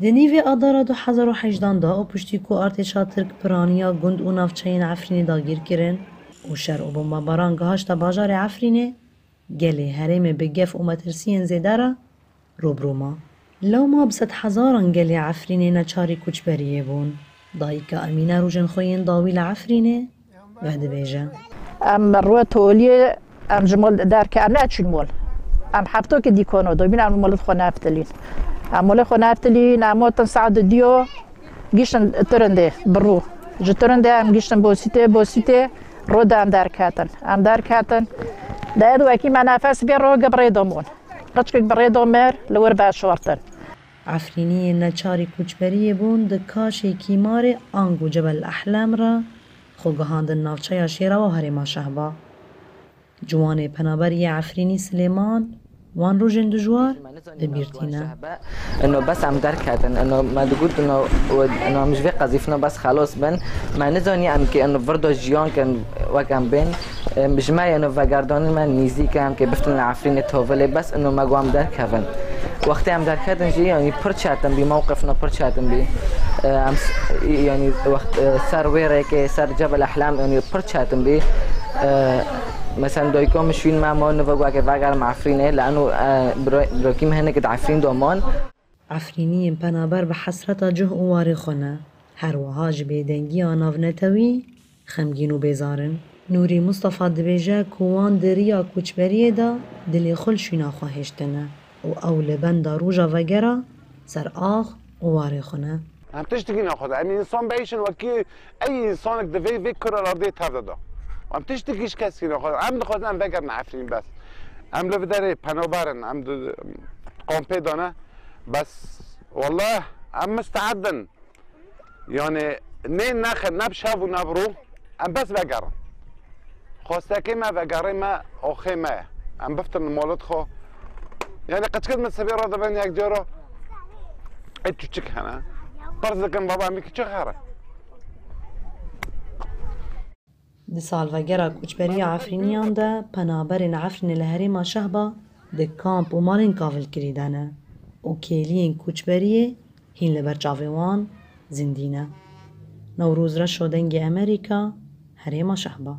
دنیوی آدارا 2018 دا و پشتی کو ارتشا ترک پرانیا گند و نافچین عفرینی داگیر کرن و شر و بمباران گهاشتا باجار عفرینه گلی هرم بگف و مترسین زیدارا روبروما لو ما بسد هزاران گلی عفرینه نچاری کچبریه بون دایکا امینه روژن خوین داویل عفرینه و دبیجه ام روی تولیه ام جمال در کرنه چون مول ام حفتو که دیکانو دو بین ام مولد خونه افتلین ام مولد خونه افتلین ام وقت ساعت دیو گیشن ترنده برو جو ترنده ام گیشن بوسیته رو دام در کاتن داید وکی من نفس بی رو قبره دومون قچک قبره دومر لور باشورتن عفرینی نچاری کچبریه بون دکاش کیمار آنگو جبل احلام را خوگهاندن نافچه شیرا و هرما شهبا جوان پنابری عفرینی سلیمان وان روژن دجوار دبیرتینه انه بس عم دركاتن انه ما قلت انه مش في قذيفنا بس خلاص بن ما نزاني ام كي انه برضه جيان كان وكان بين بجماعه انه فقاردان ما نيزي كان كي بفتن العفرين توفلي بس انه ما قام دركافن وقت عم دركاتن جي يعني برشاتن بموقفنا برشاتن بي يعني وقت صار ويرك صار جبل احلام يعني برشاتن بي مثلا دایکا مشوین ما نوگو که وگر معفرینه لانه براکیم هنه که عفرین دومان عفرینی پنابر به حسرت جه و واری خونه هر وهاج بیدنگی آناو نتوی خمگین و بیزارن نوری مصطفی دبیجه کوان دریا کوچبریه دا دلی خلشینا خواهشتنه و اول بند روژا وگره سر آخ و واری خونه هم تشتكي ناخذ يعني انسان بعيش وكي اي انسان دفي في كره الارضيه تفرده وعم تشتكيش كسي ناخذ عم ناخذ عم بقر عفرين بس عم لفداري بانوبارن عم قومبي دانا بس والله عم مستعدن يعني نين ناخذ نبشاف ونبرو عم بس بقر خوستاكي ما بقري ما اوخي ما عم بفتن المولد خو يعني قد كد من سبيل رضا بين ياك جورو اتشو تشك هنا برز كان بابا عمي كتشو خاره دی سال وگره کچبری عفرینیان ده پنابرین عفرین لهریما شهبا ده کامپ و مالین کافل کریدانه و کیلین کچبریه هین لبرچاویوان زندینه نوروز را شدنگ امریکا هریما شهبا